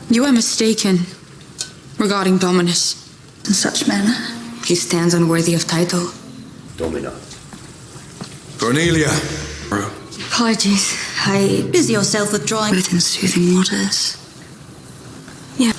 You are mistaken regarding Dominus. In such manner, He stands unworthy of title. Domina. Cornelia. apologies. Busy yourself withdrawing within soothing waters. Yeah.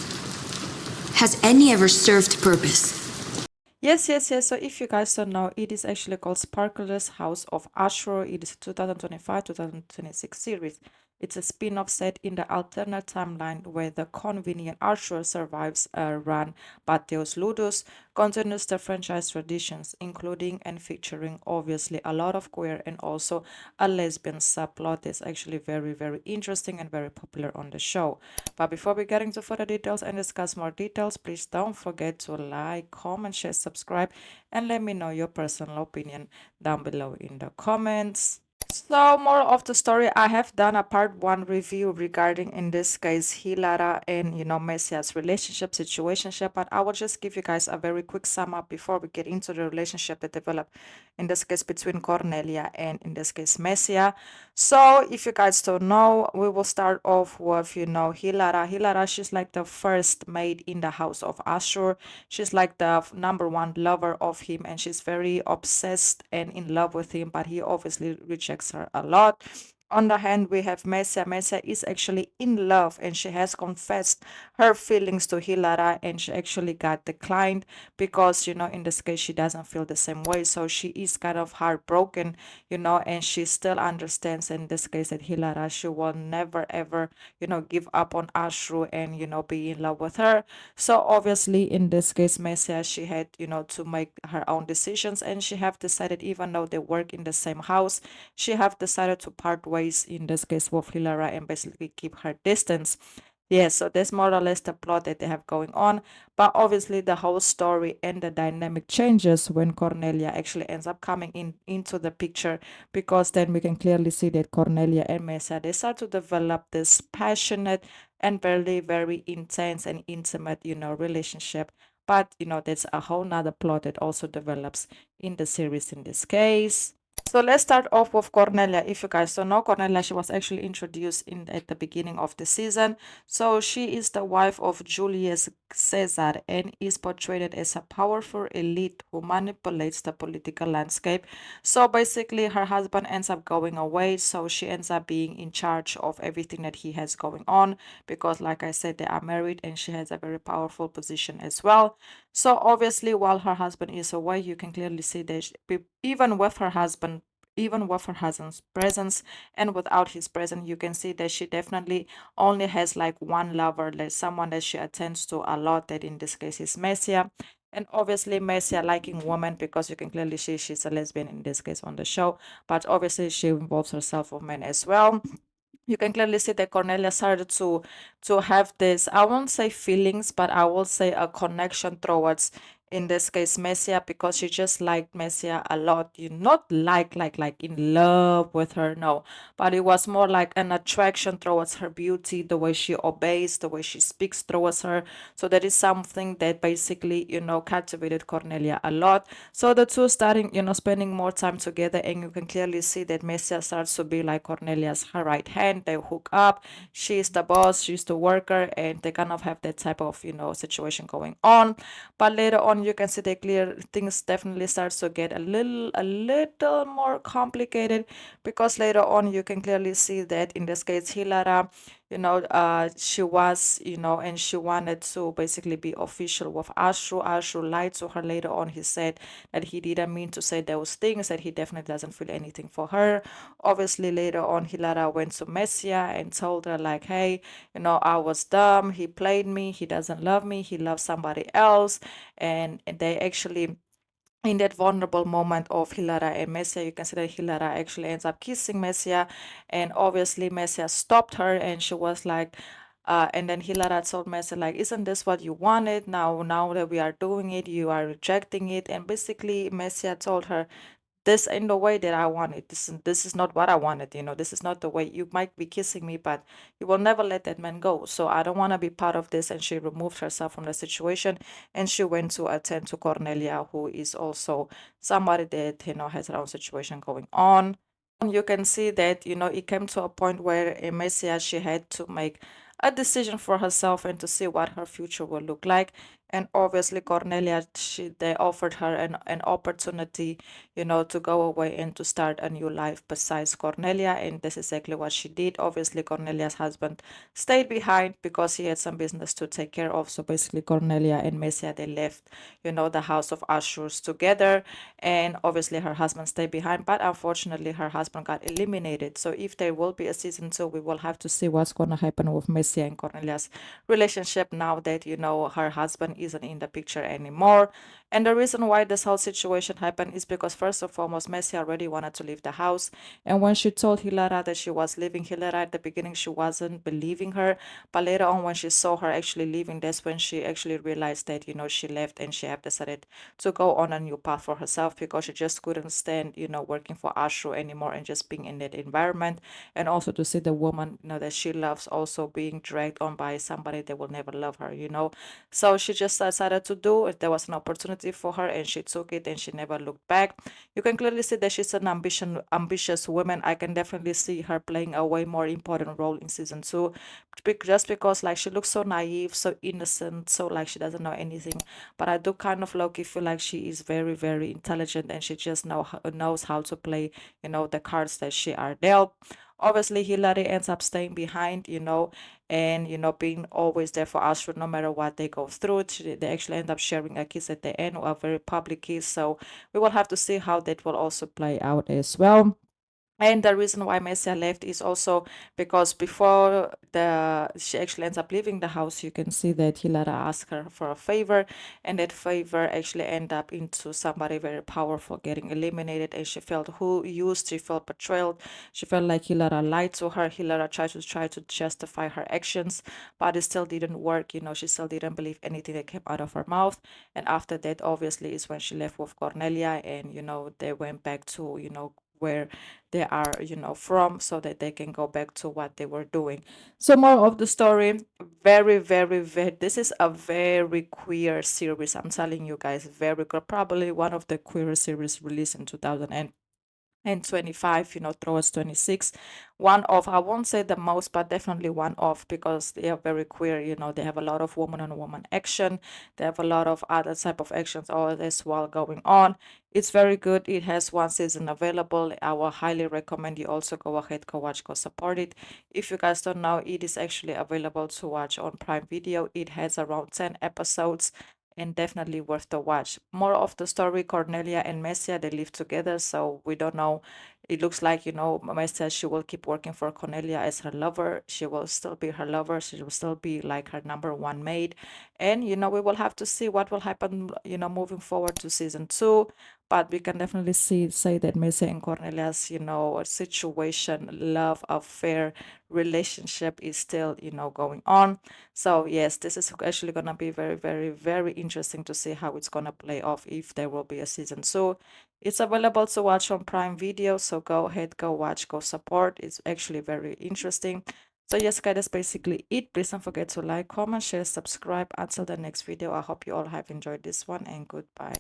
Has any ever served purpose? Yes. So if you guys don't know, it is actually called Spartacus House of Ashur. It is a 2025-2026 series. It's a spin-off set in the alternate timeline where the convenient Ashur survives a run, but Deus Ludus continues the franchise traditions, including and featuring obviously a lot of queer and also a lesbian subplot that's actually very, very interesting and very popular on the show. But before we get into further details and discuss more details, please don't forget to like, comment, share, subscribe, and let me know your personal opinion down below in the comments. So, more of the story, I have done a part 1 review regarding, in this case, Hilara and, Messia's relationship, situationship, but I will just give you guys a very quick sum up before we get into the relationship that developed, in this case, between Cornelia and, in this case, Messia. So, if you guys don't know, we will start off with, Hilara. Hilara, she's like the first maid in the house of Ashur. She's like the number one lover of him, and she's very obsessed and in love with him, but he obviously rejects her a lot. On the hand, we have Messia. Messia is actually in love, and she has confessed her feelings to Hilara, and she actually got declined because, in this case, she doesn't feel the same way. So she is kind of heartbroken, and she still understands in this case that Hilara, she will never ever, give up on Ashur and, be in love with her. So obviously, in this case, Messia, she had, to make her own decisions, and she have decided, even though they work in the same house, she have decided to part ways in this case with Hilara and basically keep her distance. Yeah, so that's more or less the plot that they have going on. But obviously the whole story and the dynamic changes when Cornelia actually ends up coming into the picture, because then we can clearly see that Cornelia and Messia, they start to develop this passionate and very, very intense and intimate, relationship. But, that's a whole nother plot that also develops in the series in this case. So let's start off with Cornelia. If you guys don't know, Cornelia, she was actually introduced at the beginning of the season. So she is the wife of Julius Caesar and is portrayed as a powerful elite who manipulates the political landscape. So basically her husband ends up going away, so she ends up being in charge of everything that he has going on, because like I said, they are married and she has a very powerful position as well. So obviously while her husband is away, you can clearly see that even with her husband's presence and without his presence, you can see that she definitely only has like one lover, like someone that she attends to a lot, that in this case is Messia. And obviously Messia liking women, because you can clearly see she's a lesbian in this case on the show, but obviously she involves herself with men as well. You can clearly see that Cornelia started to have this, I won't say feelings, but I will say a connection towards, in this case, Messia, because she just liked Messia a lot. You not like in love with her, no, but it was more like an attraction towards her beauty, the way she obeys, the way she speaks towards her. So that is something that basically, captivated Cornelia a lot. So the two starting, spending more time together, and you can clearly see that Messia starts to be like Cornelia's her right hand. They hook up. She's the boss, she's the worker, and they kind of have that type of, situation going on. But later on, you can see that clear things definitely starts to get a little more complicated, because later on you can clearly see that in this case Hilara, she was, and she wanted to basically be official with Ashur. Ashur lied to her later on. He said that he didn't mean to say those things, that he definitely doesn't feel anything for her. Obviously later on Hilara went to Messia and told her like, hey, I was dumb, he played me, he doesn't love me, he loves somebody else. And they actually, in that vulnerable moment of Hilara and Messia, you can see that Hilara actually ends up kissing Messia, and obviously Messia stopped her, and she was like, and then Hilara told Messia like, isn't this what you wanted? Now that we are doing it, you are rejecting it. And basically Messia told her, this ain't the way that I want it. This is not what I wanted, this is not the way. You might be kissing me, but you will never let that man go. So I don't want to be part of this. And she removed herself from the situation, and she went to attend to Cornelia, who is also somebody that, has her own situation going on. You can see that, it came to a point where Messia, she had to make a decision for herself and to see what her future will look like. And obviously Cornelia, they offered her an opportunity, you know, to go away and to start a new life besides Cornelia, and this is exactly what she did. Obviously Cornelia's husband stayed behind because he had some business to take care of. So basically Cornelia and Messia, they left, you know, the house of Ashur's together, and obviously her husband stayed behind, but unfortunately her husband got eliminated. So if there will be a season 2, we will have to see what's going to happen with Messia and Cornelia's relationship now that, you know, her husband isn't in the picture anymore. And the reason why this whole situation happened is because first and foremost, Messia already wanted to leave the house, and when she told Hilara that she was leaving, Hilara at the beginning, she wasn't believing her, but later on when she saw her actually leaving, that's when she actually realized that, you know, she left and she have decided to go on a new path for herself, because she just couldn't stand, you know, working for Ashur anymore and just being in that environment, and also to see the woman, you know, that she loves also being dragged on by somebody that will never love her, you know. So she just decided to do it. There was an opportunity for her and she took it and she never looked back. You can clearly see that she's an ambitious woman. I can definitely see her playing a way more important role in season 2, just because like she looks so naive, so innocent, so like she doesn't know anything. But I do kind of low-key feel like she is very, very intelligent, and she just knows how to play, you know, the cards that she are dealt. Obviously Hilary ends up staying behind, you know, and, you know, being always there for Ashur no matter what they go through. They actually end up sharing a kiss at the end, a very public kiss. So we will have to see how that will also play out as well. And the reason why Messia left is also because before she actually ends up leaving the house, you can see that Hilara asked her for a favor, and that favor actually ended up into somebody very powerful getting eliminated, and she felt used, she felt betrayed, she felt like Hilara lied to her. Hilara tried to justify her actions, but it still didn't work. You know, she still didn't believe anything that came out of her mouth. And after that, obviously, is when she left with Cornelia, and, you know, they went back to, you know, where they are, you know, from, so that they can go back to what they were doing. So more of the story, very, very, very, this is a very queer series. I'm telling you guys, very queer, probably one of the queerest series released in 2025, you know, towards 26. One of, I won't say the most, but definitely one of, because they are very queer. You know, they have a lot of woman on woman action, they have a lot of other type of actions all this while going on. It's very good. It has one season available. I will highly recommend you also go ahead, go watch, go support it. If you guys don't know, it is actually available to watch on Prime Video. It has around 10 episodes and definitely worth the watch. More of the story, Cornelia and Messia, they live together, so we don't know. It looks like, you know, Messia, she will keep working for Cornelia as her lover. She will still be her lover. She will still be like her number one maid. And, you know, we will have to see what will happen, you know, moving forward to season 2. But we can definitely say that Messia and Cornelia's, you know, situation, love affair, relationship is still, you know, going on. So yes, this is actually gonna be very, very, very interesting to see how it's gonna play off, if there will be a season 2. It's available to watch on Prime Video, so go ahead, go watch, go support. It's actually very interesting. So yes, guys, that's basically it. Please don't forget to like, comment, share, subscribe. Until the next video, I hope you all have enjoyed this one, and goodbye.